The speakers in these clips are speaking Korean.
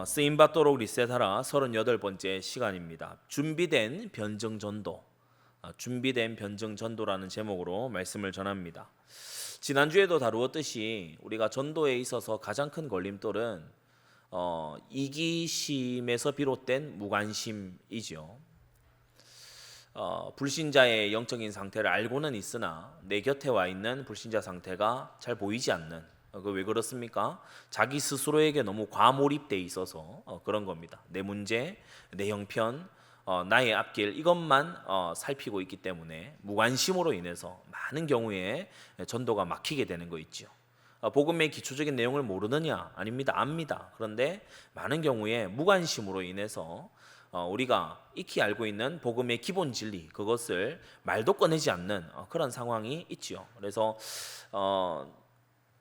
쓰임받도록 리셋하라 38번째 시간입니다. 준비된 변증전도, 준비된 변증전도라는 제목으로 말씀을 전합니다. 지난주에도 다루었듯이 우리가 전도에 있어서 가장 큰 걸림돌은 이기심에서 비롯된 무관심이죠. 불신자의 영적인 상태를 알고는 있으나 내 곁에 와 있는 불신자 상태가 잘 보이지 않는, 왜 그렇습니까? 자기 스스로에게 너무 과몰입돼 있어서 그런 겁니다. 내 문제, 내 형편, 나의 앞길 이것만 살피고 있기 때문에 무관심으로 인해서 많은 경우에 전도가 막히게 되는 거 있죠. 복음의 기초적인 내용을 모르느냐? 아닙니다. 압니다. 그런데 많은 경우에 무관심으로 인해서 우리가 익히 알고 있는 복음의 기본 진리, 그것을 말도 꺼내지 않는 그런 상황이 있지요. 그래서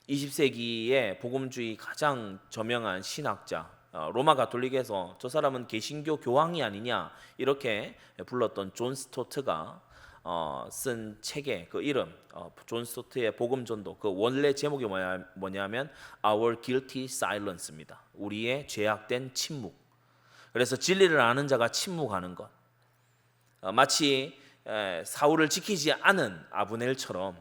20세기의 복음주의 가장 저명한 신학자, 로마 가톨릭에서 저 사람은 개신교 교황이 아니냐 이렇게 불렀던 존 스토트가 쓴 책의 그 이름, 존 스토트의 복음전도, 그 원래 제목이 뭐냐면 Our Guilty Silence입니다. 우리의 죄악된 침묵. 그래서 진리를 아는 자가 침묵하는 것, 마치 사울을 지키지 않은 아브넬처럼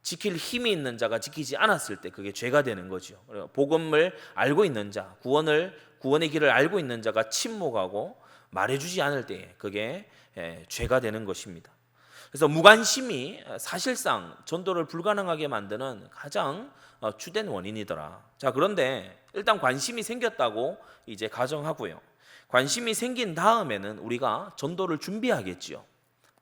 지킬 힘이 있는 자가 지키지 않았을 때 그게 죄가 되는 거죠. 복음을 알고 있는 자, 구원의 길을 알고 있는 자가 침묵하고 말해주지 않을 때 그게 죄가 되는 것입니다. 그래서 무관심이 사실상 전도를 불가능하게 만드는 가장 주된 원인이더라. 자, 그런데 일단 관심이 생겼다고 이제 가정하고요. 관심이 생긴 다음에는 우리가 전도를 준비하겠지요.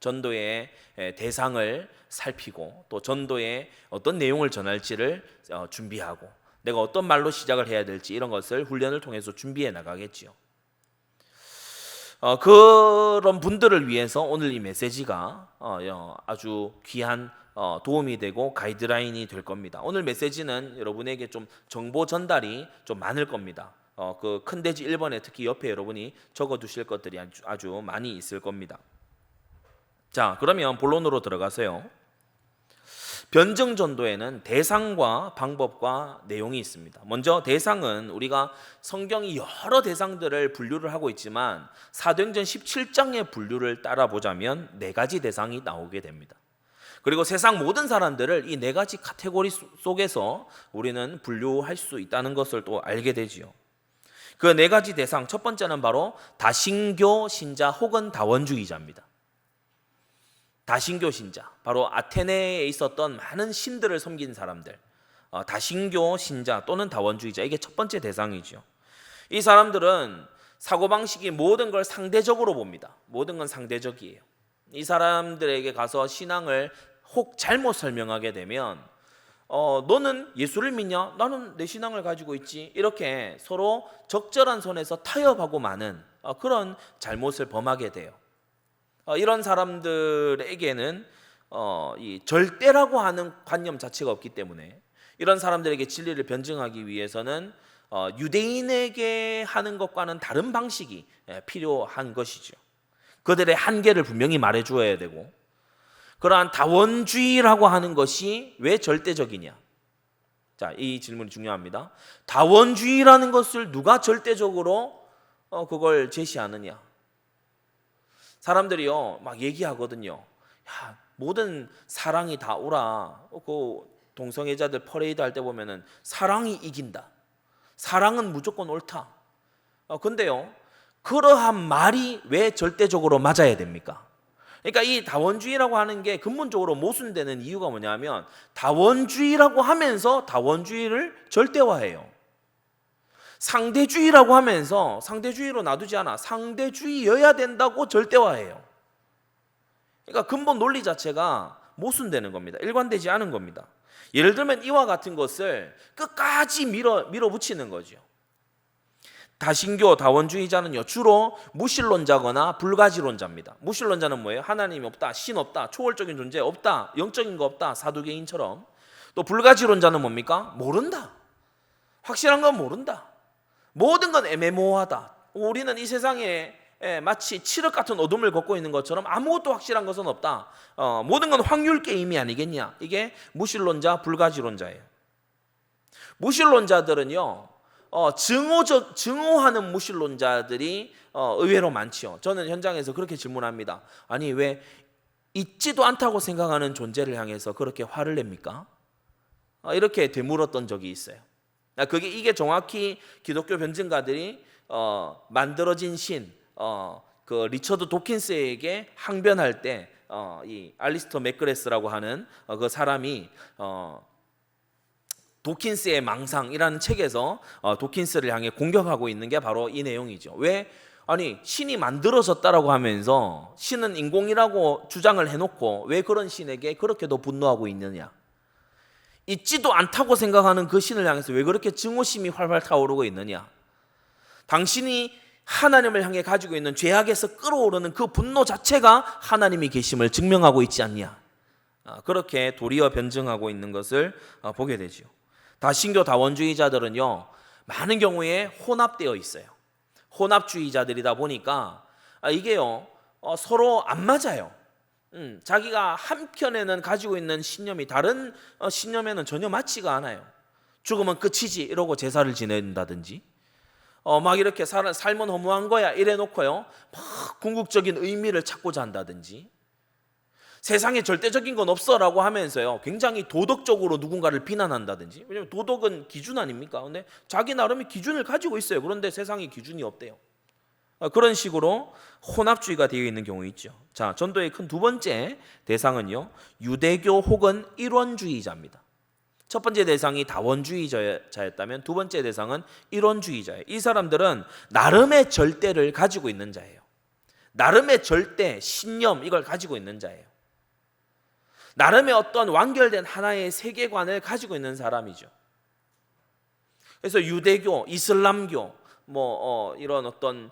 전도의 대상을 살피고 또 전도의 어떤 내용을 전할지를 준비하고 내가 어떤 말로 시작을 해야 될지 이런 것을 훈련을 통해서 준비해 나가겠지요. 그런 분들을 위해서 오늘 이 메시지가 아주 귀한 도움이 되고 가이드라인이 될 겁니다. 오늘 메시지는 여러분에게 좀 정보 전달이 좀 많을 겁니다. 그 큰 돼지 1번에 특히 옆에 여러분이 적어두실 것들이 아주 많이 있을 겁니다. 자, 그러면 본론으로 들어가세요. 변증전도에는 대상과 방법과 내용이 있습니다. 먼저 대상은 우리가 성경이 여러 대상들을 분류를 하고 있지만 사도행전 17장의 분류를 따라보자면 4가지 대상이 나오게 됩니다. 그리고 세상 모든 사람들을 이 4가지 카테고리 속에서 우리는 분류할 수 있다는 것을 또 알게 되지요. 그 4가지 대상, 첫 번째는 바로 다신교 신자 혹은 다원주의자입니다. 다신교 신자, 바로 아테네에 있었던 많은 신들을 섬긴 사람들, 다신교 신자 또는 다원주의자, 이게 첫 번째 대상이죠. 이 사람들은 사고방식이 모든 걸 상대적으로 봅니다. 모든 건 상대적이에요. 이 사람들에게 가서 신앙을 혹 잘못 설명하게 되면 너는 예수를 믿냐? 나는 내 신앙을 가지고 있지. 이렇게 서로 적절한 선에서 타협하고 마는 그런 잘못을 범하게 돼요. 이런 사람들에게는 이 절대라고 하는 관념 자체가 없기 때문에 이런 사람들에게 진리를 변증하기 위해서는 유대인에게 하는 것과는 다른 방식이 필요한 것이죠. 그들의 한계를 분명히 말해주어야 되고, 그러한 다원주의라고 하는 것이 왜 절대적이냐? 자, 이 질문이 중요합니다. 다원주의라는 것을 누가 절대적으로 그걸 제시하느냐? 사람들이요 막 얘기하거든요. 야, 모든 사랑이 다 오라. 그 동성애자들 퍼레이드 할 때 보면은 사랑이 이긴다. 사랑은 무조건 옳다. 근데요, 그러한 말이 왜 절대적으로 맞아야 됩니까? 그러니까 이 다원주의라고 하는 게 근본적으로 모순되는 이유가 뭐냐면 다원주의라고 하면서 다원주의를 절대화해요. 상대주의라고 하면서 상대주의로 놔두지 않아. 상대주의여야 된다고 절대화해요. 그러니까 근본 논리 자체가 모순되는 겁니다. 일관되지 않은 겁니다. 예를 들면 이와 같은 것을 끝까지 밀어붙이는 거죠. 다신교 다원주의자는요 주로 무신론자거나 불가지론자입니다. 무신론자는 뭐예요? 하나님이 없다, 신 없다, 초월적인 존재 없다, 영적인 거 없다, 사두개인처럼. 또 불가지론자는 뭡니까? 모른다. 확실한 건 모른다. 모든 건 애매모호하다. 우리는 이 세상에 마치 칠흑 같은 어둠을 걷고 있는 것처럼 아무것도 확실한 것은 없다. 모든 건 확률 게임이 아니겠냐. 이게 무신론자, 불가지론자예요. 무신론자들은요 증오하는 무신론자들이 의외로 많지요. 저는 현장에서 그렇게 질문합니다. 아니 왜 있지도 않다고 생각하는 존재를 향해서 그렇게 화를 냅니까? 이렇게 되물었던 적이 있어요. 이게 정확히 기독교 변증가들이 만들어진 신, 그 리처드 도킨스에게 항변할 때 이 알리스터 맥그레스라고 하는 그 사람이 도킨스의 망상이라는 책에서 도킨스를 향해 공격하고 있는 게 바로 이 내용이죠. 왜? 아니 신이 만들어졌다라고 하면서 신은 인공이라고 주장을 해놓고 왜 그런 신에게 그렇게도 분노하고 있느냐? 있지도 않다고 생각하는 그 신을 향해서 왜 그렇게 증오심이 활활 타오르고 있느냐? 당신이 하나님을 향해 가지고 있는 죄악에서 끌어오르는 그 분노 자체가 하나님이 계심을 증명하고 있지 않냐? 그렇게 도리어 변증하고 있는 것을 보게 되죠. 다신교 다원주의자들은요, 많은 경우에 혼합되어 있어요. 혼합주의자들이다 보니까 이게요 서로 안 맞아요. 자기가 한편에는 가지고 있는 신념이 다른 신념에는 전혀 맞지가 않아요. 죽으면 끝이지 이러고 제사를 지낸다든지 막 이렇게 삶은 허무한 거야 이래 놓고요 막 궁극적인 의미를 찾고자 한다든지 세상에 절대적인 건 없어라고 하면서요 굉장히 도덕적으로 누군가를 비난한다든지. 왜냐하면 도덕은 기준 아닙니까? 근데 자기 나름의 기준을 가지고 있어요. 그런데 세상에 기준이 없대요. 그런 식으로 혼합주의가 되어 있는 경우 있죠. 자, 전도의 큰 두 번째 대상은요 유대교 혹은 일원주의자입니다. 첫 번째 대상이 다원주의자였다면 두 번째 대상은 일원주의자예요. 이 사람들은 나름의 절대를 가지고 있는 자예요. 나름의 절대, 신념 이걸 가지고 있는 자예요. 나름의 어떤 완결된 하나의 세계관을 가지고 있는 사람이죠. 그래서 유대교, 이슬람교, 이런 어떤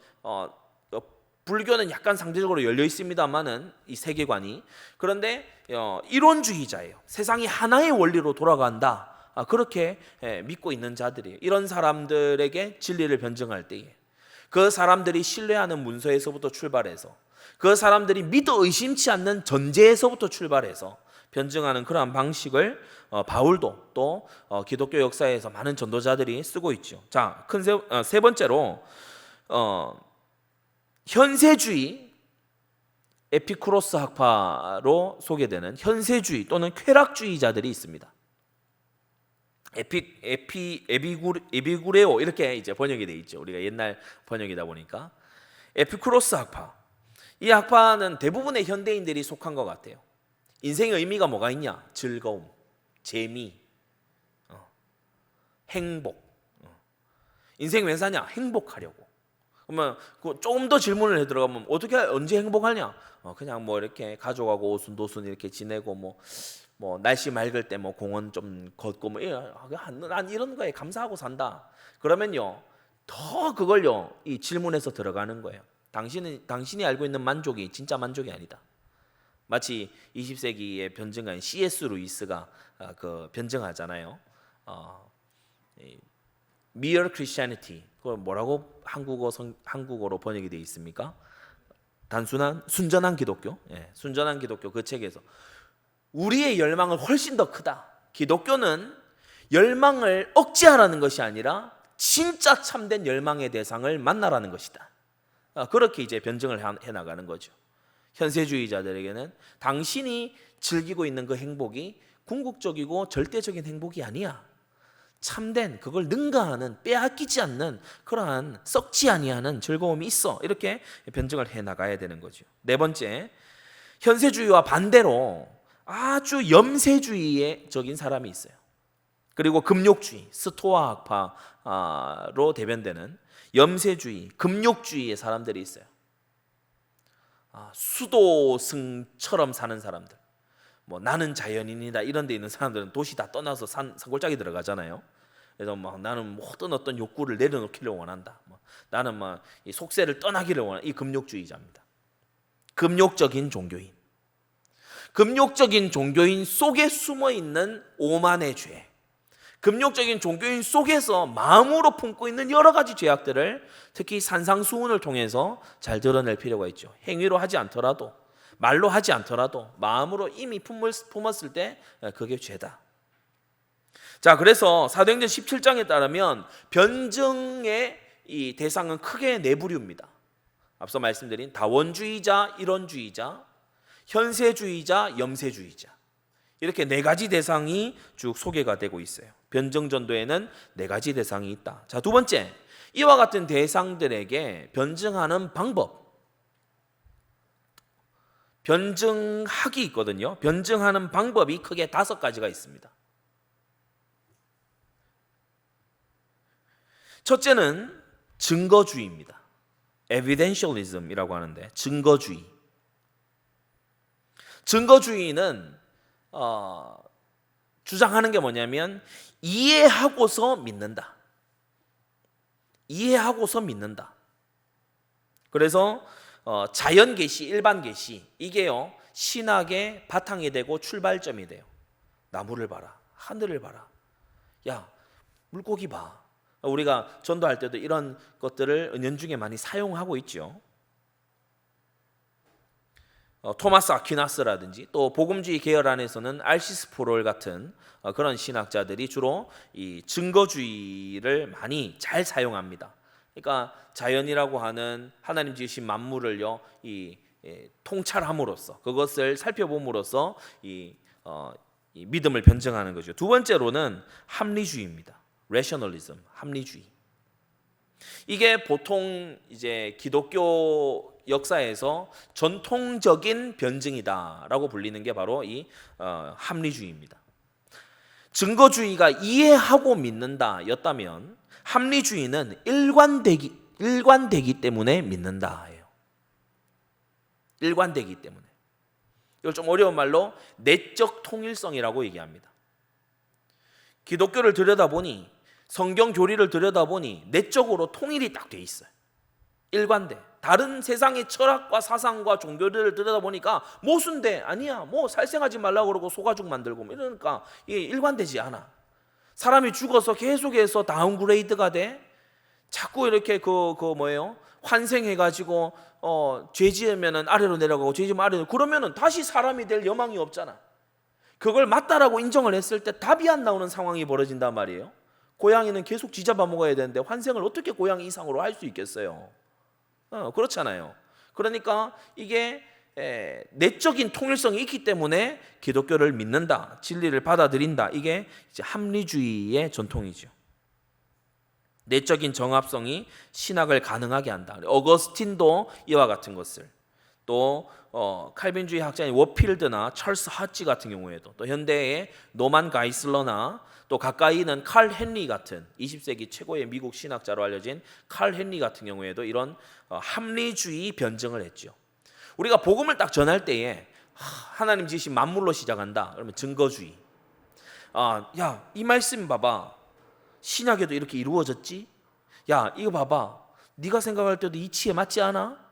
불교는 약간 상대적으로 열려 있습니다만은 이 세계관이 그런데 이론주의자예요. 세상이 하나의 원리로 돌아간다. 그렇게 믿고 있는 자들이에요. 이런 사람들에게 진리를 변증할 때에 그 사람들이 신뢰하는 문서에서부터 출발해서 그 사람들이 믿어 의심치 않는 전제에서부터 출발해서 변증하는 그러한 방식을 바울도 또 기독교 역사에서 많은 전도자들이 쓰고 있죠. 자, 세 번째로 현세주의 에피쿠로스 학파로 소개되는 현세주의 또는 쾌락주의자들이 있습니다. 에피구레오 이렇게 이제 번역이 돼 있죠. 우리가 옛날 번역이다 보니까 에피쿠로스 학파. 이 학파는 대부분의 현대인들이 속한 것 같아요. 인생의 의미가 뭐가 있냐? 즐거움, 재미, 행복. 인생 왜 사냐? 행복하려고. 그러면 조금 더 질문을 해 들어가면 어떻게 언제 행복하냐? 그냥 이렇게 가족하고 오순도순 이렇게 지내고 뭐 날씨 맑을 때 공원 좀 걷고 난 이런 거에 감사하고 산다. 그러면요 더 그걸요 이 질문에서 들어가는 거예요. 당신이 알고 있는 만족이 진짜 만족이 아니다. 마치 20세기의 변증가인 C.S. 루이스가 그 변증하잖아요. Mere Christianity. 그걸 뭐라고 한국어로 번역이 되어 있습니까? 단순한 순전한 기독교. 순전한 기독교 그 책에서 우리의 열망은 훨씬 더 크다. 기독교는 열망을 억제하라는 것이 아니라 진짜 참된 열망의 대상을 만나라는 것이다. 그렇게 이제 변증을 해나가는 거죠. 현세주의자들에게는 당신이 즐기고 있는 그 행복이 궁극적이고 절대적인 행복이 아니야. 참된 그걸 능가하는 빼앗기지 않는 그러한 썩지 아니하는 즐거움이 있어. 이렇게 변증을 해나가야 되는 거죠. 네 번째, 현세주의와 반대로 아주 염세주의적인 사람이 있어요. 그리고 금욕주의, 스토아 학파로 대변되는 염세주의, 금욕주의의 사람들이 있어요. 수도승처럼 사는 사람들, 나는 자연인이다 이런 데 있는 사람들은 도시 다 떠나서 산골짜기 들어가잖아요. 그래서 나는 모든 어떤 욕구를 내려놓기를 원한다. 나는 이 속세를 떠나기를 원한다. 이 금욕주의자입니다. 금욕적인 종교인. 금욕적인 종교인 속에 숨어 있는 오만의 죄. 금욕적인 종교인 속에서 마음으로 품고 있는 여러 가지 죄악들을 특히 산상수훈을 통해서 잘 드러낼 필요가 있죠. 행위로 하지 않더라도 말로 하지 않더라도 마음으로 이미 품었을 때 그게 죄다. 자, 그래서 사도행전 17장에 따르면 변증의 이 대상은 크게 네 부류입니다. 앞서 말씀드린 다원주의자, 일원주의자, 현세주의자, 염세주의자, 이렇게 네 가지 대상이 쭉 소개가 되고 있어요. 변증전도에는 네 가지 대상이 있다. 자, 두 번째, 이와 같은 대상들에게 변증하는 방법, 변증학이 있거든요. 변증하는 방법이 크게 5가지가 있습니다. 첫째는 증거주의입니다. evidentialism이라고 하는데, 증거주의. 증거주의는 주장하는 게 뭐냐면 이해하고서 믿는다. 이해하고서 믿는다. 그래서 자연 계시, 일반 계시, 이게요 신학의 바탕이 되고 출발점이 돼요. 나무를 봐라, 하늘을 봐라, 야 물고기 봐. 우리가 전도할 때도 이런 것들을 은연중에 많이 사용하고 있죠. 토마스 아퀴나스라든지 또 복음주의 계열 안에서는 알시스 프롤 같은 그런 신학자들이 주로 이 증거주의를 많이 잘 사용합니다. 그러니까 자연이라고 하는 하나님 지으신 만물을요 이 통찰함으로써, 그것을 살펴봄으로써 이 믿음을 변증하는 거죠. 두 번째로는 합리주의입니다. rationalism, 합리주의. 이게 보통 이제 기독교 역사에서 전통적인 변증이다라고 불리는 게 바로 이 합리주의입니다. 증거주의가 이해하고 믿는다였다면 합리주의는 일관되기 때문에 믿는다예요. 일관되기 때문에. 이걸 좀 어려운 말로 내적 통일성이라고 얘기합니다. 기독교를 들여다보니, 성경 교리를 들여다보니 내적으로 통일이 딱 돼 있어요. 일관돼. 다른 세상의 철학과 사상과 종교들을 들여다보니까 모순돼. 아니야, 뭐 살생하지 말라고 그러고 소가죽 만들고 이러니까 이게 일관되지 않아. 사람이 죽어서 계속해서 다운그레이드가 돼. 자꾸 이렇게 환생해가지고 죄 지으면은 아래로 내려가고 죄 지으면 아래로, 그러면은 다시 사람이 될 여망이 없잖아. 그걸 맞다라고 인정을 했을 때 답이 안 나오는 상황이 벌어진단 말이에요. 고양이는 계속 쥐 잡아먹어야 되는데 환생을 어떻게 고양이 이상으로 할 수 있겠어요? 그렇잖아요. 그러니까 이게 내적인 통일성이 있기 때문에 기독교를 믿는다, 진리를 받아들인다, 이게 이제 합리주의의 전통이죠. 내적인 정합성이 신학을 가능하게 한다. 어거스틴도 이와 같은 것을, 또 칼빈주의 학자인 워필드나 찰스 하치 같은 경우에도, 또 현대의 노만 가이슬러나 또 가까이는 칼 헨리 같은 20세기 최고의 미국 신학자로 알려진 칼 헨리 같은 경우에도 이런 합리주의 변증을 했죠. 우리가 복음을 딱 전할 때에 하나님 지으신 만물로 시작한다 그러면 증거주의. 야, 이 말씀 봐봐, 신약에도 이렇게 이루어졌지? 야, 이거 봐봐, 네가 생각할 때도 이치에 맞지 않아?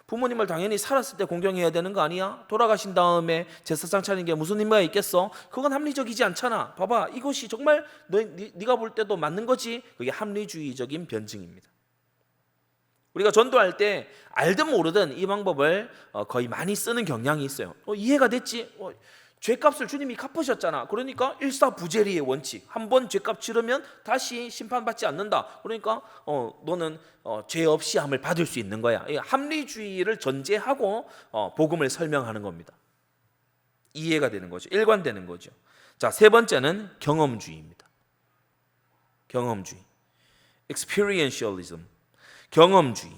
부모님을 당연히 살았을 때 공경해야 되는 거 아니야? 돌아가신 다음에 제사상 차리는 게 무슨 의미가 있겠어? 그건 합리적이지 않잖아. 봐봐, 이것이 정말 네가 볼 때도 맞는 거지? 그게 합리주의적인 변증입니다. 우리가 전도할 때 알든 모르든 이 방법을 거의 많이 쓰는 경향이 있어요. 이해가 됐지? 죄값을 주님이 갚으셨잖아. 그러니까 일사부재리의 원칙. 한번 죄값 치르면 다시 심판받지 않는다. 그러니까 너는 죄 없이 함을 받을 수 있는 거야. 합리주의를 전제하고 복음을 설명하는 겁니다. 이해가 되는 거죠. 일관되는 거죠. 자, 세 번째는 경험주의입니다. 경험주의, experientialism, 경험주의.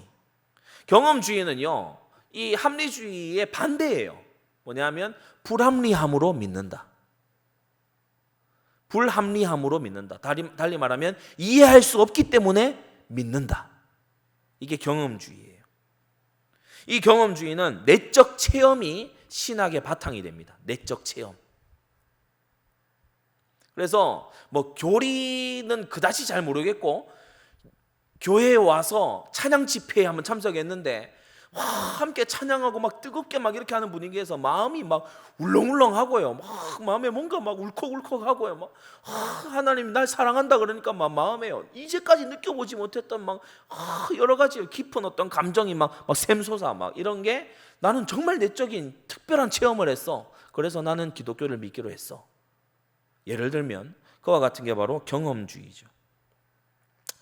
경험주의는요, 이 합리주의의 반대예요. 뭐냐면 불합리함으로 믿는다. 불합리함으로 믿는다. 달리 말하면 이해할 수 없기 때문에 믿는다. 이게 경험주의예요. 이 경험주의는 내적 체험이 신학의 바탕이 됩니다. 내적 체험. 그래서 뭐 교리는 그다지 잘 모르겠고 교회에 와서 찬양 집회에 한번 참석했는데 함께 찬양하고 막 뜨겁게 막 이렇게 하는 분위기에서 마음이 막 울렁울렁하고요. 막 마음에 뭔가 막 울컥울컥하고요. 막 하나님이 날 사랑한다 그러니까 막 마음에요. 이제까지 느껴보지 못했던 막 여러 가지 깊은 어떤 감정이 막 샘솟아 막 이런 게 나는 정말 내적인 특별한 체험을 했어. 그래서 나는 기독교를 믿기로 했어. 예를 들면 그와 같은 게 바로 경험주의죠.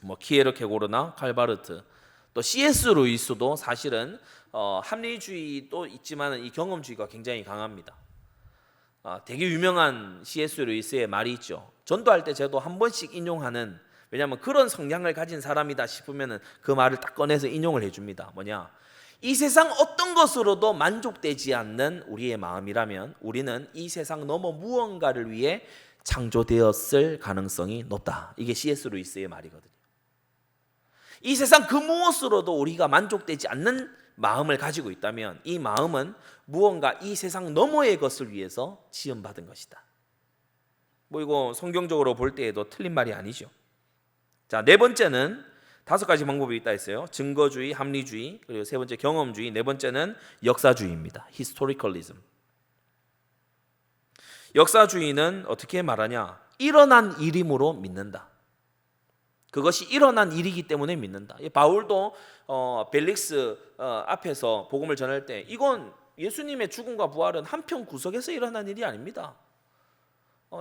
뭐 키에르케고르나 칼바르트, 또 C.S. 루이스도 사실은 합리주의도 있지만 이 경험주의가 굉장히 강합니다. 되게 유명한 C.S. 루이스의 말이 있죠. 전도할 때 저도 한 번씩 인용하는, 왜냐하면 그런 성향을 가진 사람이다 싶으면 그 말을 딱 꺼내서 인용을 해줍니다. 뭐냐? 이 세상 어떤 것으로도 만족되지 않는 우리의 마음이라면 우리는 이 세상 너머 무언가를 위해 창조되었을 가능성이 높다. 이게 C.S. 루이스의 말이거든요. 이 세상 그 무엇으로도 우리가 만족되지 않는 마음을 가지고 있다면 이 마음은 무언가 이 세상 너머의 것을 위해서 지음받은 것이다. 뭐 이거 성경적으로 볼 때에도 틀린 말이 아니죠. 자, 네 번째는 5가지 방법이 있다 했어요. 증거주의, 합리주의, 그리고 세 번째 경험주의, 네 번째는 역사주의입니다. Historicalism. 역사주의는 어떻게 말하냐? 일어난 일임으로 믿는다. 그것이 일어난 일이기 때문에 믿는다. 바울도 벨릭스 앞에서 복음을 전할 때 이건 예수님의 죽음과 부활은 한편 구석에서 일어난 일이 아닙니다.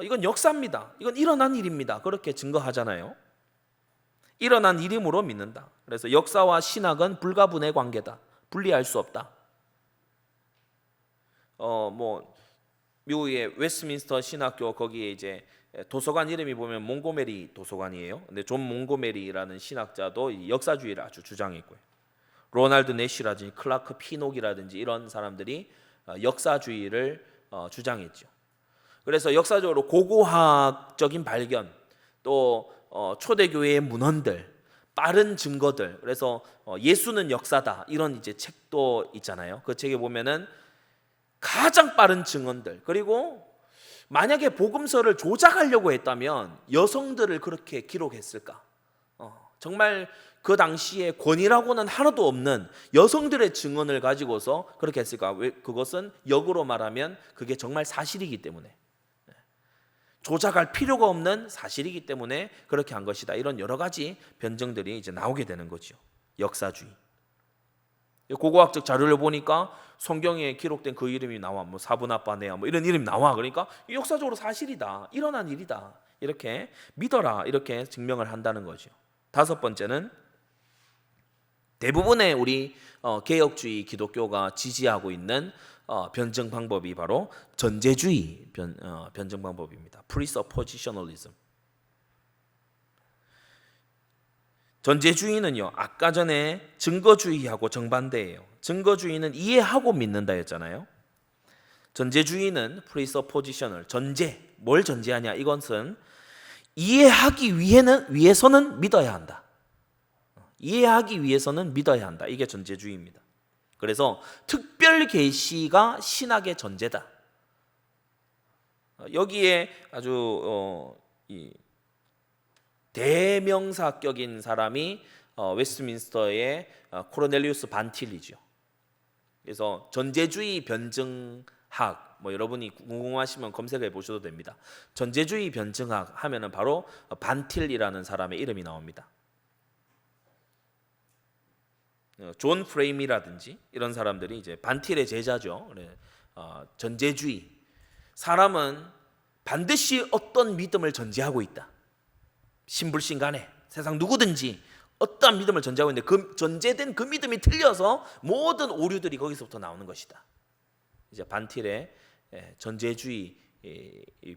이건 역사입니다. 이건 일어난 일입니다. 그렇게 증거하잖아요. 일어난 일임으로 믿는다. 그래서 역사와 신학은 불가분의 관계다. 분리할 수 없다. 뭐 미국의 웨스트민스터 신학교 거기에 이제 도서관 이름이 보면 몽고메리 도서관이에요. 근데 존 몽고메리라는 신학자도 역사주의를 아주 주장했고요. 로널드 내시라든지 클라크 피녹이라든지 이런 사람들이 역사주의를 주장했죠. 그래서 역사적으로 고고학적인 발견, 또 초대교회의 문헌들, 빠른 증거들, 그래서 예수는 역사다 이런 이제 책도 있잖아요. 그 책에 보면은 가장 빠른 증언들, 그리고 만약에 복음서를 조작하려고 했다면 여성들을 그렇게 기록했을까? 정말 그 당시에 권위라고는 하나도 없는 여성들의 증언을 가지고서 그렇게 했을까? 왜? 그것은 역으로 말하면 그게 정말 사실이기 때문에, 조작할 필요가 없는 사실이기 때문에 그렇게 한 것이다. 이런 여러 가지 변증들이 이제 나오게 되는 거죠. 역사주의. 고고학적 자료를 보니까 성경에 기록된 그 이름이 나와. 뭐 사브나바네아 뭐 이런 이름이 나와. 그러니까 역사적으로 사실이다. 일어난 일이다. 이렇게 믿어라. 이렇게 증명을 한다는 거죠. 5번째는 대부분의 우리 개혁주의 기독교가 지지하고 있는 변증 방법이 바로 전제주의 변증 방법입니다. Presuppositionalism. 전제주의는요, 아까 전에 증거주의하고 정반대예요. 증거주의는 이해하고 믿는다 했잖아요. 전제주의는 presuppositional, 전제, 뭘 전제하냐? 이것은 이해하기 위해서는 믿어야 한다. 이해하기 위해서는 믿어야 한다. 이게 전제주의입니다. 그래서 특별 계시가 신학의 전제다. 여기에 아주 대명사격인 사람이 웨스트민스터의 코르넬리우스 반틸리죠. 그래서 전제주의 변증학, 뭐 여러분이 궁금하시면 검색해 보셔도 됩니다. 전제주의 변증학 하면은 바로 반틸이라는 사람의 이름이 나옵니다. 존 프레임이라든지 이런 사람들이 이제 반틸의 제자죠. 전제주의, 사람은 반드시 어떤 믿음을 전제하고 있다. 신불신간에 세상 누구든지 어떠한 믿음을 전제하고 있는데 그 전제된 그 믿음이 틀려서 모든 오류들이 거기서부터 나오는 것이다. 이제 반틸의 전제주의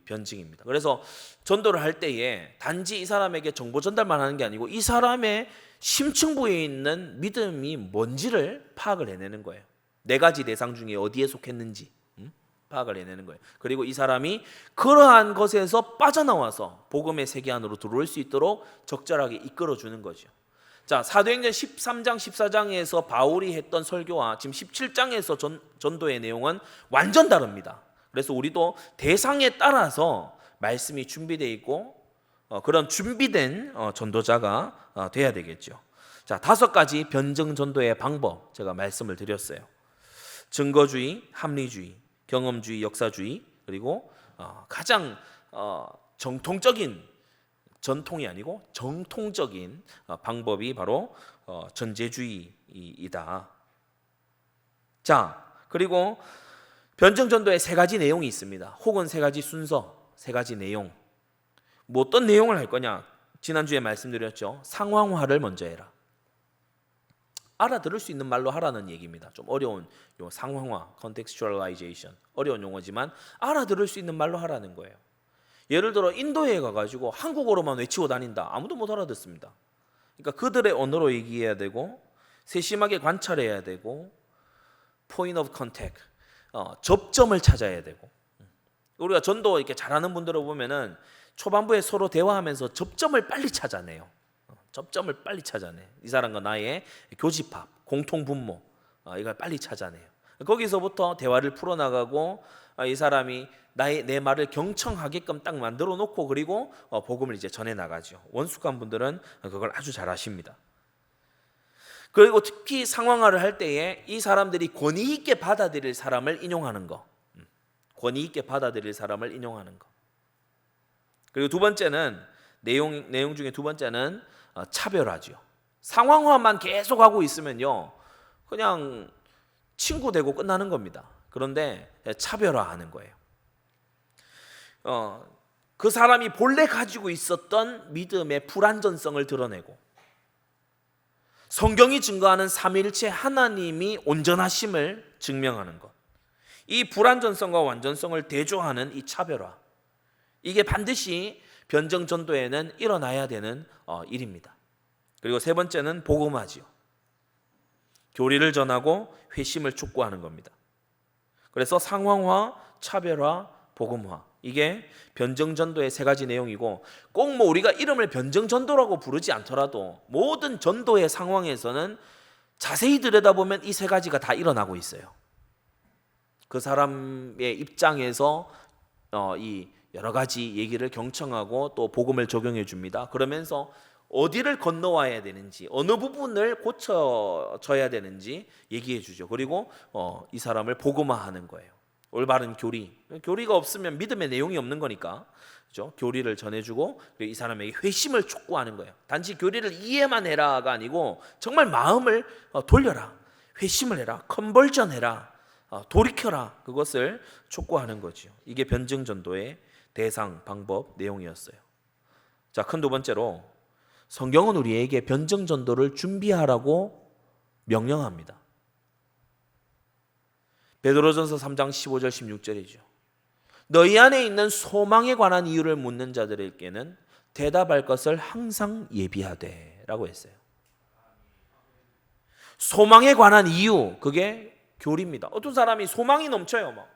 변증입니다. 그래서 전도를 할 때에 단지 이 사람에게 정보 전달만 하는 게 아니고 이 사람의 심층부에 있는 믿음이 뭔지를 파악을 해내는 거예요. 4가지 대상 중에 어디에 속했는지 파악을 해내는 거예요. 그리고 이 사람이 그러한 것에서 빠져나와서 복음의 세계 안으로 들어올 수 있도록 적절하게 이끌어주는 거죠. 자, 사도행전 13장 14장에서 바울이 했던 설교와 지금 17장에서 전도의 내용은 완전 다릅니다. 그래서 우리도 대상에 따라서 말씀이 준비되어 있고 그런 준비된 전도자가 돼야 되겠죠. 자, 5가지 변증 전도의 방법 제가 말씀을 드렸어요. 증거주의, 합리주의, 경험주의, 역사주의, 그리고 가장 정통적인, 전통이 아니고 정통적인 방법이 바로 전제주의이다. 자, 그리고 변증 전도에 3가지 내용이 있습니다. 혹은 3가지 순서, 3가지 내용. 뭐 어떤 내용을 할 거냐? 지난주에 말씀드렸죠. 상황화를 먼저 해라. 알아들을 수 있는 말로 하라는 얘기입니다. 좀 어려운 요 상황화, contextualization, 어려운 용어지만 알아들을 수 있는 말로 하라는 거예요. 예를 들어 인도에 가가지고 한국어로만 외치고 다닌다. 아무도 못 알아듣습니다. 그러니까 그들의 언어로 얘기해야 되고 세심하게 관찰해야 되고 point of contact, 접점을 찾아야 되고. 우리가 전도 이렇게 잘하는 분들을 보면은 초반부에 서로 대화하면서 접점을 빨리 찾아내요. 접점을 빨리 찾아내. 이 사람과 나의 교집합, 공통 분모, 이걸 빨리 찾아내요. 거기서부터 대화를 풀어나가고 이 사람이 내 말을 경청하게끔 딱 만들어 놓고 그리고 복음을 이제 전해 나가죠. 원숙한 분들은 그걸 아주 잘 하십니다. 그리고 특히 상황화를 할 때에 이 사람들이 권위 있게 받아들일 사람을 인용하는 거. 권위 있게 받아들일 사람을 인용하는 거. 그리고 두 번째는 내용 중에 두 번째는 차별화죠. 상황화만 계속 하고 있으면요, 그냥 친구 되고 끝나는 겁니다. 그런데 차별화하는 거예요. 그 사람이 본래 가지고 있었던 믿음의 불완전성을 드러내고 성경이 증거하는 삼위일체 하나님이 온전하심을 증명하는 것. 이 불완전성과 완전성을 대조하는 이 차별화. 이게 반드시 변증 전도에는 일어나야 되는 일입니다. 그리고 세 번째는 복음화지요. 교리를 전하고 회심을 촉구하는 겁니다. 그래서 상황화, 차별화, 복음화. 이게 변증 전도의 세 가지 내용이고 꼭 뭐 우리가 이름을 변증 전도라고 부르지 않더라도 모든 전도의 상황에서는 자세히 들여다보면 이 세 가지가 다 일어나고 있어요. 그 사람의 입장에서 이 여러 가지 얘기를 경청하고 또 복음을 적용해 줍니다. 그러면서 어디를 건너와야 되는지, 어느 부분을 고쳐줘야 되는지 얘기해 주죠. 그리고 이 사람을 복음화하는 거예요. 올바른 교리가 없으면 믿음의 내용이 없는 거니까, 그렇죠? 교리를 전해주고 이 사람에게 회심을 촉구하는 거예요. 단지 교리를 이해만 해라가 아니고 정말 마음을 돌려라, 회심을 해라, 컨버전해라, 돌이켜라, 그것을 촉구하는 거죠. 이게 변증 전도의 대상, 방법, 내용이었어요. 자, 큰 두 번째로 성경은 우리에게 변증 전도를 준비하라고 명령합니다. 베드로전서 3장 15절 16절이죠. 너희 안에 있는 소망에 관한 이유를 묻는 자들에게는 대답할 것을 항상 예비하되 라고 했어요. 소망에 관한 이유, 그게 교리입니다. 어떤 사람이 소망이 넘쳐요. 막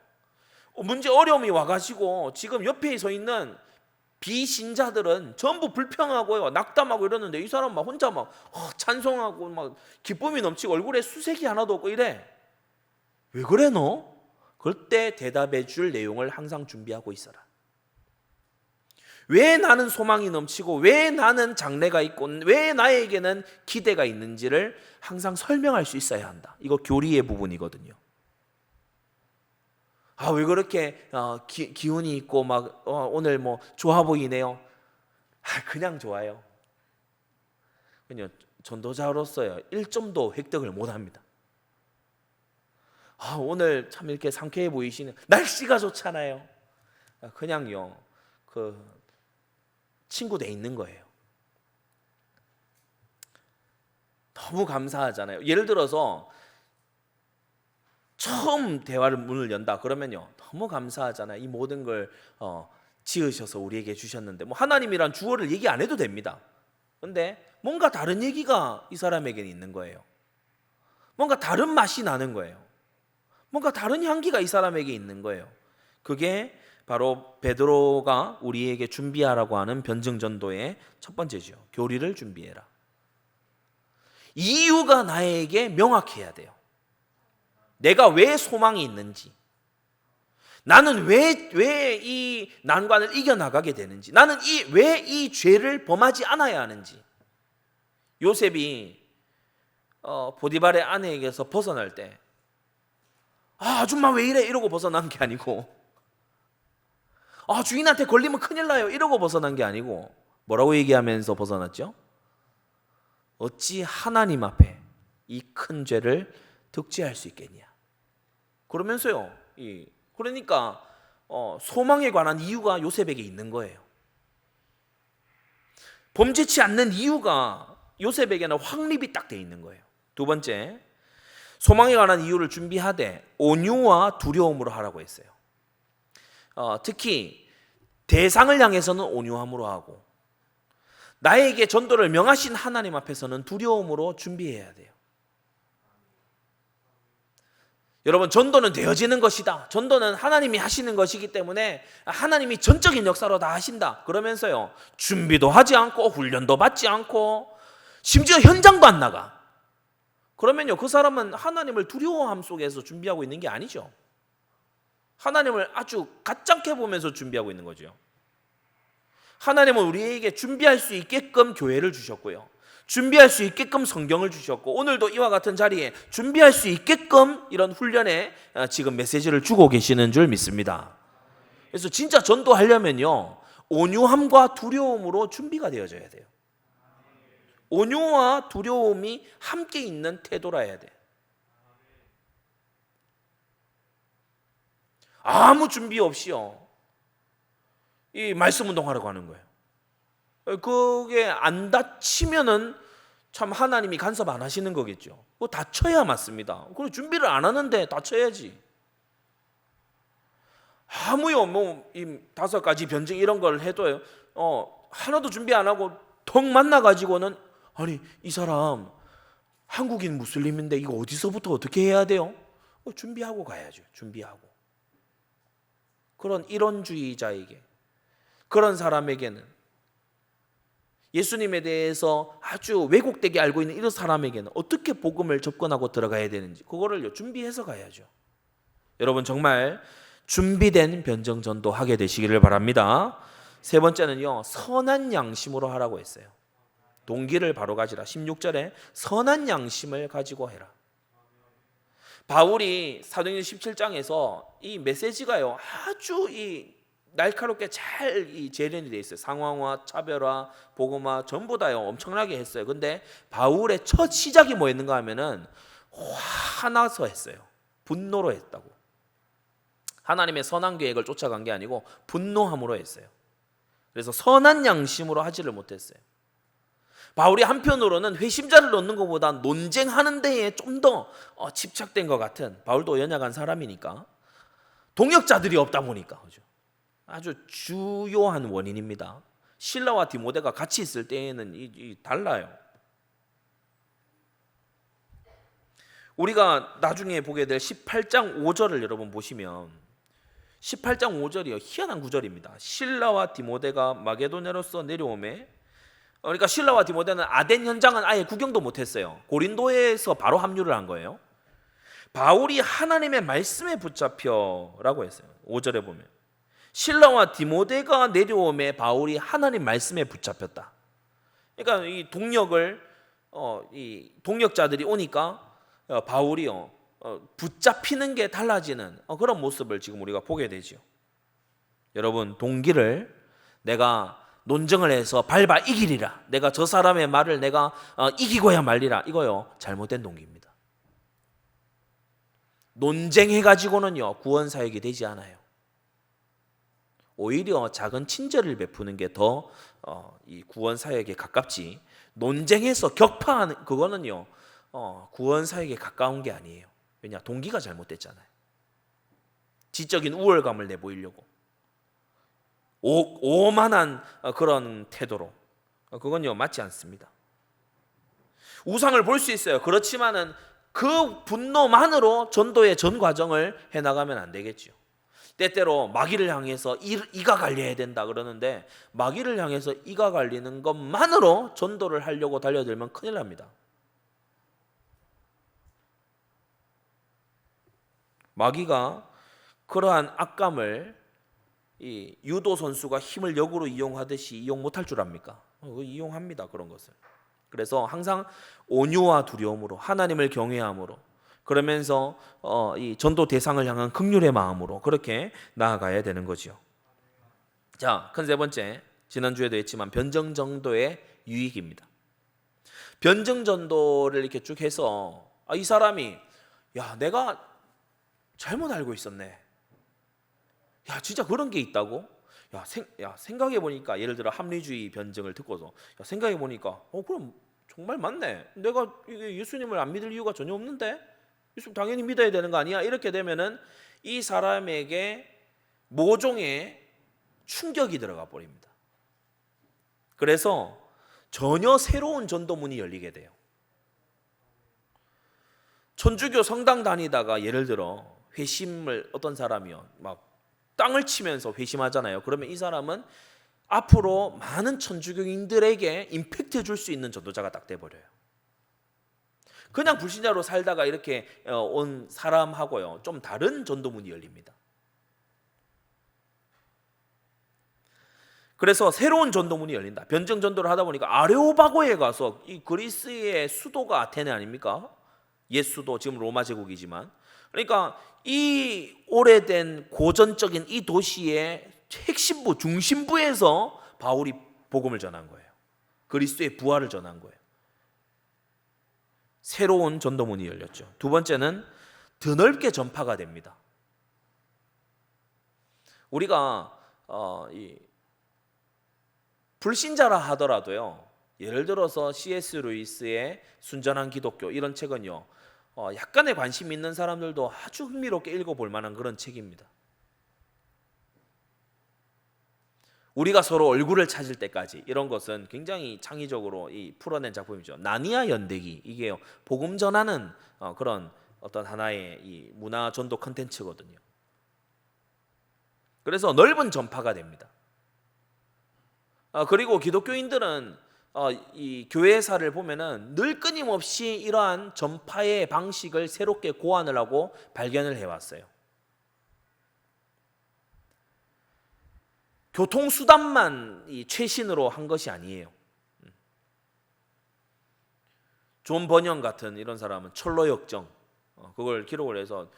문제 어려움이 와가지고 지금 옆에 서 있는 비신자들은 전부 불평하고요, 낙담하고 이러는데 이 사람 막 혼자 막 찬송하고 막 기쁨이 넘치고 얼굴에 수색이 하나도 없고 이래. 왜 그래 너? 그럴 때 대답해 줄 내용을 항상 준비하고 있어라. 왜 나는 소망이 넘치고 왜 나는 장래가 있고 왜 나에게는 기대가 있는지를 항상 설명할 수 있어야 한다. 이거 교리의 부분이거든요. 왜 그렇게 기운이 있고 막 오늘 뭐 좋아 보이네요. 그냥 좋아요. 그냥 전도자로서요 1점도 획득을 못합니다. 오늘 참 이렇게 상쾌해 보이시네. 날씨가 좋잖아요. 그냥요 친구 돼 있는 거예요. 너무 감사하잖아요. 예를 들어서 처음 대화를 문을 연다 그러면요 너무 감사하잖아요. 이 모든 걸 지으셔서 우리에게 주셨는데 뭐 하나님이란 주어를 얘기 안 해도 됩니다. 근데 뭔가 다른 얘기가 이 사람에게는 있는 거예요. 뭔가 다른 맛이 나는 거예요. 뭔가 다른 향기가 이 사람에게 있는 거예요. 그게 바로 베드로가 우리에게 준비하라고 하는 변증 전도의 첫 번째죠. 교리를 준비해라. 이유가 나에게 명확해야 돼요. 내가 왜 소망이 있는지, 나는 왜 이 난관을 이겨나가게 되는지, 나는 왜 이 죄를 범하지 않아야 하는지. 요셉이 보디발의 아내에게서 벗어날 때 아줌마 왜 이래 이러고 벗어난 게 아니고, 주인한테 걸리면 큰일 나요 이러고 벗어난 게 아니고 뭐라고 얘기하면서 벗어났죠? 어찌 하나님 앞에 이 큰 죄를 득죄할 수 있겠냐. 그러면서요 그러니까 소망에 관한 이유가 요셉에게 있는 거예요. 범죄치 않는 이유가 요셉에게는 확립이 딱 돼 있는 거예요. 두 번째, 소망에 관한 이유를 준비하되 온유와 두려움으로 하라고 했어요. 특히 대상을 향해서는 온유함으로 하고 나에게 전도를 명하신 하나님 앞에서는 두려움으로 준비해야 돼요. 여러분, 전도는 되어지는 것이다. 전도는 하나님이 하시는 것이기 때문에 하나님이 전적인 역사로 다 하신다. 그러면서요, 준비도 하지 않고 훈련도 받지 않고 심지어 현장도 안 나가. 그러면요, 그 사람은 하나님을 두려워함 속에서 준비하고 있는 게 아니죠. 하나님을 아주 가짱게 보면서 준비하고 있는 거죠. 하나님은 우리에게 준비할 수 있게끔 교회를 주셨고요, 준비할 수 있게끔 성경을 주셨고, 오늘도 이와 같은 자리에 준비할 수 있게끔 이런 훈련에 지금 메시지를 주고 계시는 줄 믿습니다. 그래서 진짜 전도하려면요, 온유함과 두려움으로 준비가 되어져야 돼요. 온유와 두려움이 함께 있는 태도라 해야 돼. 아무 준비 없이요, 이 말씀 운동하라고 하는 거예요. 그게 안 다치면은 참 하나님이 간섭 안 하시는 거겠죠. 그거 다쳐야 맞습니다. 그리고 준비를 안 하는데 다쳐야지. 아무요, 이 5가지 변증 이런 걸 해도요, 하나도 준비 안 하고 턱 만나 가지고는, 아니 이 사람 한국인 무슬림인데 이거 어디서부터 어떻게 해야 돼요? 준비하고 가야죠. 준비하고. 그런 이론주의자에게, 그런 사람에게는, 예수님에 대해서 아주 왜곡되게 알고 있는 이런 사람에게는 어떻게 복음을 접근하고 들어가야 되는지 그거를 준비해서 가야죠. 여러분, 정말 준비된 변증 전도 하게 되시기를 바랍니다. 세 번째는요, 선한 양심으로 하라고 했어요. 동기를 바로 가지라. 16절에 선한 양심을 가지고 해라. 바울이 사도행전 17장에서 이 메시지가요, 아주 이 날카롭게 잘 재련이 되어 있어요. 상황화, 차별화, 복음화 전부 다요 엄청나게 했어요. 근데 바울의 첫 시작이 뭐였는가 하면은 화나서 했어요. 분노로 했다고. 하나님의 선한 계획을 쫓아간 게 아니고 분노함으로 했어요. 그래서 선한 양심으로 하지를 못했어요. 바울이 한편으로는 회심자를 넣는 것보다 논쟁하는 데에 좀 더 집착된 것 같은, 바울도 연약한 사람이니까, 동역자들이 없다 보니까, 그죠? 아주 주요한 원인입니다. 실라와 디모데가 같이 있을 때에는 달라요. 우리가 나중에 보게 될 18장 5절을 여러분 보시면, 18장 5절이요, 희한한 구절입니다. 실라와 디모데가 마게도냐로서 내려오매, 그러니까 실라와 디모데는 아덴 현장은 아예 구경도 못했어요. 고린도에서 바로 합류를 한 거예요. 바울이 하나님의 말씀에 붙잡혀라고 했어요. 5절에 보면 실라와 디모데가 내려오매 바울이 하나님 말씀에 붙잡혔다. 그러니까 이 동력을 이 동력자들이 오니까 바울이요 붙잡히는 게 달라지는 그런 모습을 지금 우리가 보게 되죠. 여러분, 동기를 내가 논쟁을 해서 밟아 이기리라, 내가 저 사람의 말을 내가 이기고야 말리라, 이거요 잘못된 동기입니다. 논쟁해가지고는요 구원 사역이 되지 않아요. 오히려 작은 친절을 베푸는 게 더 이 구원 사역에 가깝지, 논쟁해서 격파하는 그거는요 구원 사역에 가까운 게 아니에요. 왜냐, 동기가 잘못됐잖아요. 지적인 우월감을 내보이려고 오만한 그런 태도로, 그건요 맞지 않습니다. 우상을 볼 수 있어요. 그렇지만은 그 분노만으로 전도의 전 과정을 해나가면 안 되겠죠. 때때로 마귀를 향해서 이가 갈려야 된다 그러는데, 마귀를 향해서 이가 갈리는 것만으로 전도를 하려고 달려들면 큰일 납니다. 마귀가 그러한 악감을 이 유도 선수가 힘을 역으로 이용하듯이 이용 못할 줄 압니까? 이용합니다, 그런 것을. 그래서 항상 온유와 두려움으로, 하나님을 경외함으로, 그러면서 이 전도 대상을 향한 긍휼의 마음으로 그렇게 나아가야 되는 거죠. 자, 큰 세 번째, 지난주에도 했지만 변증 전도의 유익입니다. 변증 전도를 이렇게 쭉 해서 이 사람이, 야, 내가 잘못 알고 있었네. 야, 진짜 그런 게 있다고? 생각해 보니까 예를 들어 합리주의 변증을 듣고서 생각해 보니까 그럼 정말 맞네. 내가 예수님을 안 믿을 이유가 전혀 없는데 예수 당연히 믿어야 되는 거 아니야? 이렇게 되면은 이 사람에게 모종의 충격이 들어가 버립니다. 그래서 전혀 새로운 전도문이 열리게 돼요. 천주교 성당 다니다가 예를 들어 회심을 어떤 사람이요 막 땅을 치면서 회심하잖아요. 그러면 이 사람은 앞으로 많은 천주교인들에게 임팩트 줄 수 있는 전도자가 딱 돼버려요. 그냥 불신자로 살다가 이렇게 온 사람하고요 좀 다른 전도문이 열립니다. 그래서 새로운 전도문이 열린다. 변증 전도를 하다 보니까 아레오바고에 가서 이 그리스의 수도가 아테네 아닙니까? 옛 수도, 지금 로마 제국이지만, 그러니까 이 오래된 고전적인 이 도시의 핵심부, 중심부에서 바울이 복음을 전한 거예요. 그리스도의 부활을 전한 거예요. 새로운 전도문이 열렸죠. 두 번째는 드넓게 전파가 됩니다. 우리가 이 불신자라 하더라도요, 예를 들어서 C.S. 루이스의 순전한 기독교 이런 책은요, 약간의 관심 있는 사람들도 아주 흥미롭게 읽어볼 만한 그런 책입니다. 우리가 서로 얼굴을 찾을 때까지, 이런 것은 굉장히 창의적으로 풀어낸 작품이죠. 나니아 연대기, 이게요 복음 전하는 그런 어떤 하나의 이 문화 전도 컨텐츠거든요. 그래서 넓은 전파가 됩니다. 그리고 기독교인들은 이 교회사를 보면은 늘 끊임없이 이러한 전파의 방식을 새롭게 고안을 하고 발견을 해왔어요. 교통수단만 이 최신으로 한 것이 아니에요. 존 버년 같은 이런 사람은 철로역정 그걸 기록을 해서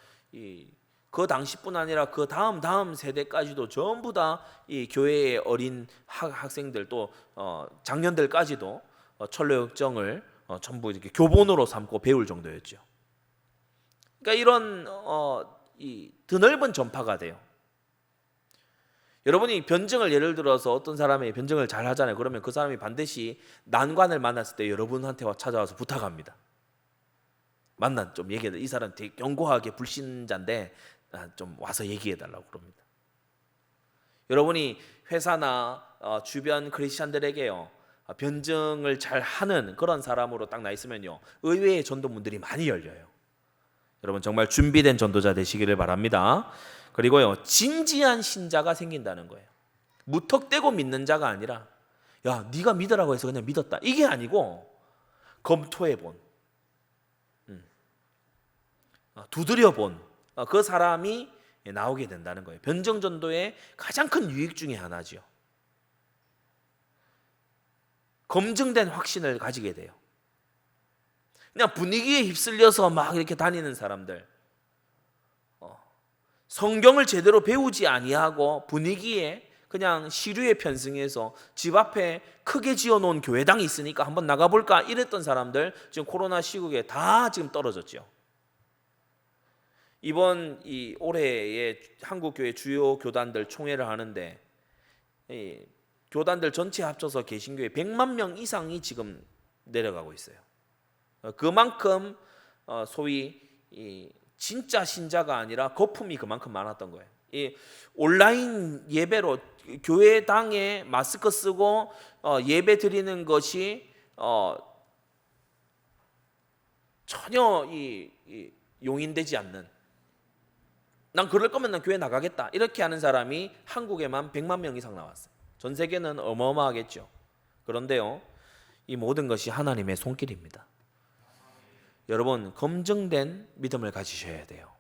그 당시뿐 아니라 그 다음 세대까지도 전부 다 이 교회의 어린 학생들 또 장년들까지도 철로역정을 전부 이렇게 교본으로 삼고 배울 정도였죠. 그러니까 이런 이 드넓은 전파가 돼요. 여러분이 변증을 예를 들어서 어떤 사람이 변증을 잘 하잖아요. 그러면 그 사람이 반드시 난관을 만났을 때 여러분한테 찾아와서 부탁합니다. 좀 얘기해. 이 사람 되게 견고하게 불신자인데 좀 와서 얘기해 달라고 그럽니다. 여러분이 회사나 주변 크리스찬들에게요 변증을 잘 하는 그런 사람으로 딱 나 있으면요 의외의 전도문들이 많이 열려요. 여러분 정말 준비된 전도자 되시기를 바랍니다. 그리고요 진지한 신자가 생긴다는 거예요. 무턱대고 믿는 자가 아니라 야 네가 믿으라고 해서 그냥 믿었다 이게 아니고 검토해본, 두드려본 그 사람이 나오게 된다는 거예요. 변증 전도의 가장 큰 유익 중에 하나죠. 검증된 확신을 가지게 돼요. 그냥 분위기에 휩쓸려서 막 이렇게 다니는 사람들, 성경을 제대로 배우지 아니하고 분위기에 그냥 시류에 편승해서 집 앞에 크게 지어놓은 교회당이 있으니까 한번 나가볼까 이랬던 사람들 지금 코로나 시국에 다 지금 떨어졌죠. 이번 올해에 한국교회 주요 교단들 총회를 하는데 교단들 전체 합쳐서 개신교회 100만 명 이상이 지금 내려가고 있어요. 그만큼 소위 진짜 신자가 아니라 거품이 그만큼 많았던 거예요. 온라인 예배로 교회당에 마스크 쓰고 예배 드리는 것이 전혀 용인되지 않는, 난 그럴 거면 난 교회 나가겠다 이렇게 하는 사람이 한국에만 100만 명 이상 나왔어요. 전 세계는 어마어마하겠죠. 그런데요 이 모든 것이 하나님의 손길입니다. 여러분 검증된 믿음을 가지셔야 돼요.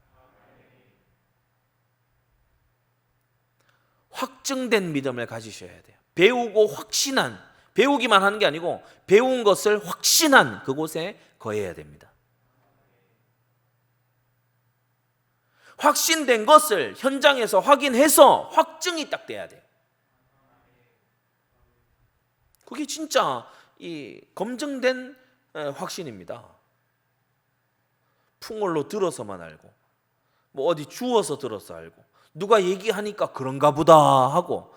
확증된 믿음을 가지셔야 돼요. 배우고 확신한, 배우기만 하는 게 아니고 배운 것을 확신한 그곳에 거해야 됩니다. 확신된 것을 현장에서 확인해서 확증이 딱 돼야 돼요. 그게 진짜 검증된 확신입니다. 풍월로 들어서만 알고, 뭐 어디 주워서 들어서 알고, 누가 얘기하니까 그런가 보다 하고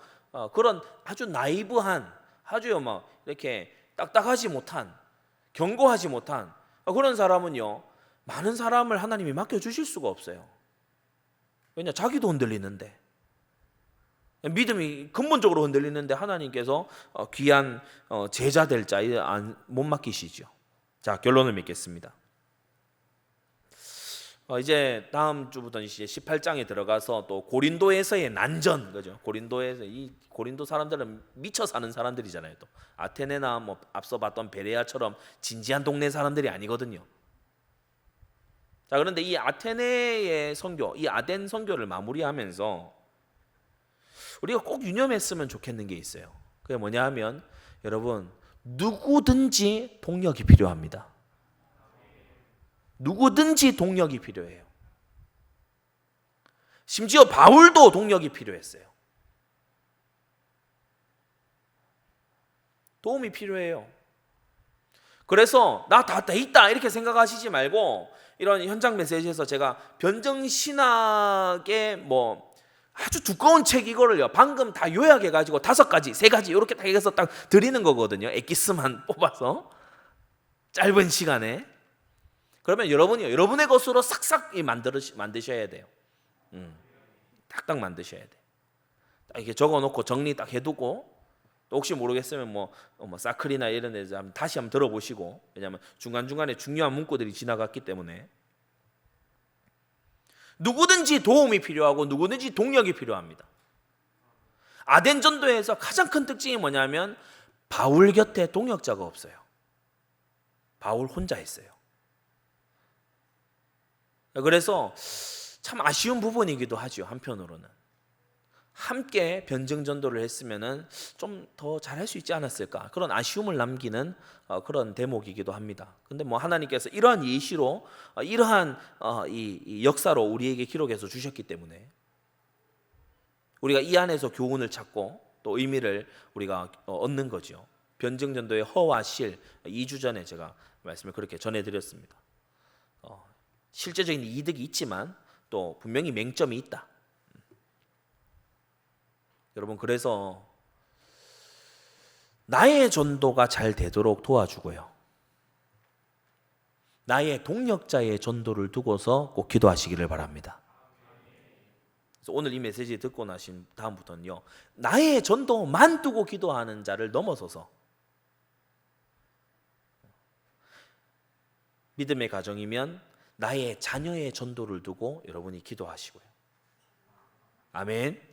그런 아주 나이브한, 아주 막 이렇게 딱딱하지 못한, 견고하지 못한 그런 사람은요, 많은 사람을 하나님이 맡겨주실 수가 없어요. 왜냐? 자기도 흔들리는데, 믿음이 근본적으로 흔들리는데 하나님께서 귀한 제자 될 자에 못 맡기시죠. 자, 결론을 맺겠습니다. 이제 다음 주부터 이제 18장에 들어가서 또 고린도에서의 난전, 그죠? 고린도에서 이 고린도 사람들은 미쳐 사는 사람들이잖아요. 또 아테네나 뭐 앞서 봤던 베레아처럼 진지한 동네 사람들이 아니거든요. 자, 그런데 이 아테네의 선교, 이 아덴 선교를 마무리하면서 우리가 꼭 유념했으면 좋겠는 게 있어요. 그게 뭐냐 하면, 여러분, 누구든지 동력이 필요합니다. 누구든지 동력이 필요해요. 심지어 바울도 동력이 필요했어요. 도움이 필요해요. 그래서 나 다 돼 있다 이렇게 생각하시지 말고, 이런 현장 메시지에서 제가 변증신학의 뭐 아주 두꺼운 책 이거를요 방금 다 요약해 가지고 5가지, 3가지 이렇게 딱 해서 딱 드리는 거거든요. 엑기스만 뽑아서 짧은 시간에. 그러면 여러분이요, 여러분의 것으로 싹싹 만드셔야 돼요. 딱딱 만드셔야 돼. 딱 이렇게 적어놓고 정리 딱 해두고, 또 혹시 모르겠으면 뭐 사클이나 이런 데서 다시 한번 들어보시고, 왜냐하면 중간중간에 중요한 문구들이 지나갔기 때문에. 누구든지 도움이 필요하고 누구든지 동력이 필요합니다. 아덴 전도에서 가장 큰 특징이 뭐냐면, 바울 곁에 동역자가 없어요. 바울 혼자 했어요. 그래서 참 아쉬운 부분이기도 하죠. 한편으로는 함께 변증 전도를 했으면은 좀 더 잘할 수 있지 않았을까, 그런 아쉬움을 남기는 그런 대목이기도 합니다. 근데 뭐 하나님께서 이러한 예시로, 이러한 이 역사로 우리에게 기록해서 주셨기 때문에 우리가 이 안에서 교훈을 찾고 또 의미를 우리가 얻는 거죠. 변증 전도의 허와 실, 2주 전에 제가 말씀을 그렇게 전해드렸습니다. 실제적인 이득이 있지만 또 분명히 맹점이 있다. 여러분, 그래서 나의 전도가 잘 되도록 도와주고요, 나의 동력자의 전도를 두고서 꼭 기도하시기를 바랍니다. 그래서 오늘 이 메시지 듣고 나신 다음부터는요, 나의 전도만 두고 기도하는 자를 넘어서서 믿음의 가정이면 나의 자녀의 전도를 두고 여러분이 기도하시고요. 아멘.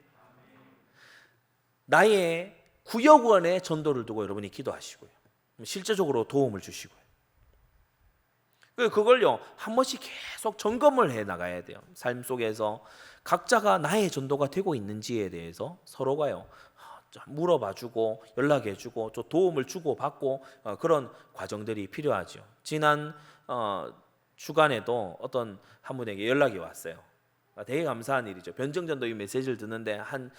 나의 구역원의 전도를 두고 여러분이 기도하시고요. 실제적으로 도움을 주시고요. 그걸요 한 번씩 계속 점검을 해 나가야 돼요. 삶 속에서 각자가 나의 전도가 되고 있는지에 대해서 서로가요 물어봐주고 연락해주고 또 도움을 주고 받고 그런 과정들이 필요하죠. 지난 주간에도 어떤 한 분에게 연락이 왔어요. 되게 감사한 일이죠. 변증전도 이 메시지를 듣는데 한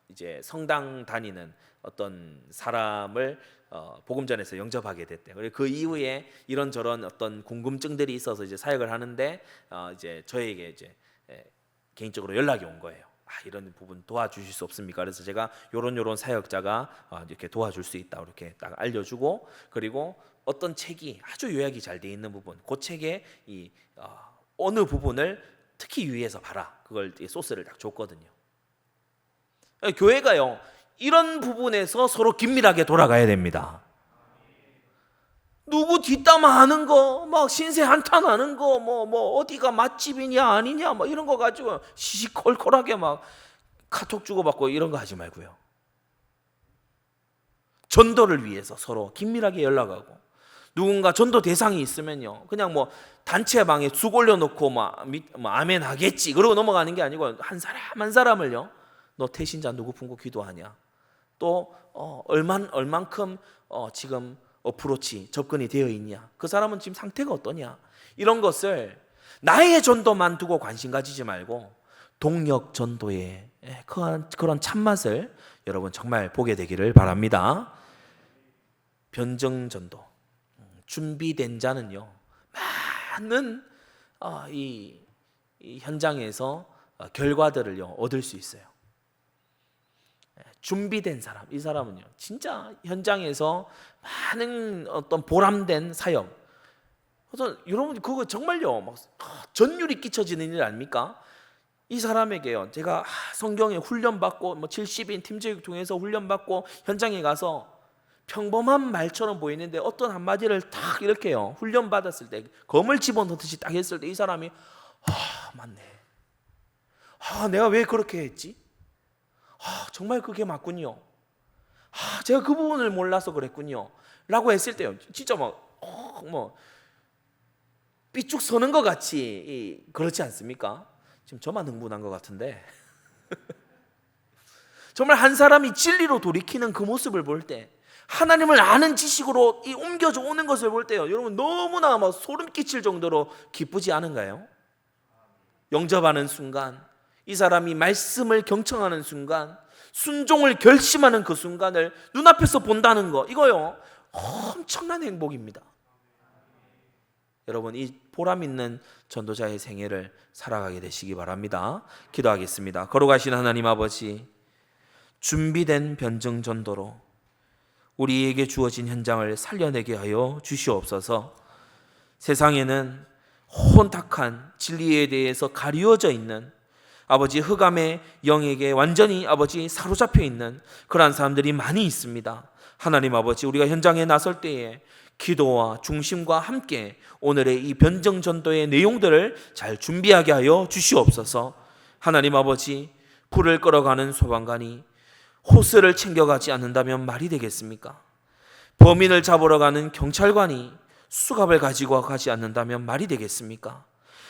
이제 성당 다니는 어떤 사람을 복음전에서 영접하게 됐대요. 그리고 그 이후에 이런저런 어떤 궁금증들이 있어서 이제 사역을 하는데 이제 저에게 이제 개인적으로 연락이 온 거예요. 이런 부분 도와주실 수 없습니까? 그래서 제가 요런 사역자가 이렇게 도와줄 수 있다 이렇게 딱 알려주고, 그리고 어떤 책이 아주 요약이 잘 돼 있는 부분, 그 책의 이 어느 부분을 특히 유의해서 봐라, 그걸 소스를 딱 줬거든요. 교회가요 이런 부분에서 서로 긴밀하게 돌아가야 됩니다. 누구 뒷담화하는 거, 막 신세 한탄하는 거, 뭐 어디가 맛집이냐 아니냐, 뭐 이런 거 가지고 시시콜콜하게 막 카톡 주고받고 이런 거 하지 말고요. 전도를 위해서 서로 긴밀하게 연락하고, 누군가 전도 대상이 있으면요 그냥 뭐 단체방에 쑥 올려놓고 막 아멘 하겠지 그러고 넘어가는 게 아니고, 한 사람 한 사람을요, 너 태신자 누구 품고 기도하냐, 또 얼만큼 지금 어프로치 접근이 되어 있냐, 그 사람은 지금 상태가 어떠냐, 이런 것을 나의 전도만 두고 관심 가지지 말고 동력 전도의 그런 참맛을 여러분 정말 보게 되기를 바랍니다. 변증 전도 준비된 자는요 많은 이 현장에서 결과들을요 얻을 수 있어요. 준비된 사람, 이 사람은요 진짜 현장에서 많은 어떤 보람된 사역. 그래서 여러분 그거 정말요 막 전율이 끼쳐지는 일 아닙니까? 이 사람에게요 제가 성경에 훈련받고 뭐 70인 팀제육 통해서 훈련받고 현장에 가서 평범한 말처럼 보이는데 어떤 한마디를 딱 이렇게요 훈련받았을 때 검을 집어넣듯이 딱 했을 때 이 사람이 맞네, 내가 왜 그렇게 했지? 정말 그게 맞군요. 제가 그 부분을 몰라서 그랬군요 라고 했을 때요 진짜 뭐 삐쭉 서는 것 같이 그렇지 않습니까? 지금 저만 흥분한 것 같은데 정말 한 사람이 진리로 돌이키는 그 모습을 볼 때, 하나님을 아는 지식으로 옮겨져 오는 것을 볼 때요 여러분 너무나 막 소름 끼칠 정도로 기쁘지 않은가요? 영접하는 순간, 이 사람이 말씀을 경청하는 순간, 순종을 결심하는 그 순간을 눈앞에서 본다는 거, 이거요 엄청난 행복입니다. 여러분 이 보람 있는 전도자의 생애를 살아가게 되시기 바랍니다. 기도하겠습니다. 거룩하신 하나님 아버지, 준비된 변증 전도로 우리에게 주어진 현장을 살려내게 하여 주시옵소서. 세상에는 혼탁한 진리에 대해서 가리워져 있는 아버지 흑암의 영에게 완전히 아버지 사로잡혀 있는 그러한 사람들이 많이 있습니다. 하나님 아버지, 우리가 현장에 나설 때에 기도와 중심과 함께 오늘의 이 변증 전도의 내용들을 잘 준비하게 하여 주시옵소서. 하나님 아버지, 불을 끌어가는 소방관이 호스를 챙겨가지 않는다면 말이 되겠습니까? 범인을 잡으러 가는 경찰관이 수갑을 가지고 가지 않는다면 말이 되겠습니까?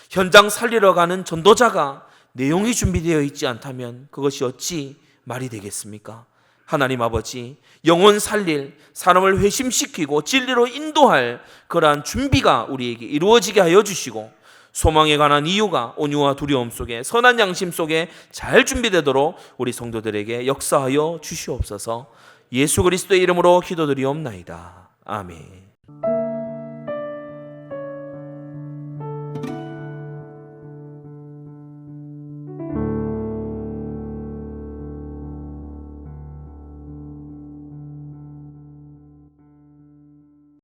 현장 살리러 가는 전도자가 내용이 준비되어 있지 않다면 그것이 어찌 말이 되겠습니까? 하나님 아버지, 영혼 살릴, 사람을 회심시키고 진리로 인도할 그러한 준비가 우리에게 이루어지게 하여 주시고, 소망에 관한 이유가 온유와 두려움 속에 선한 양심 속에 잘 준비되도록 우리 성도들에게 역사하여 주시옵소서. 예수 그리스도의 이름으로 기도드리옵나이다. 아멘.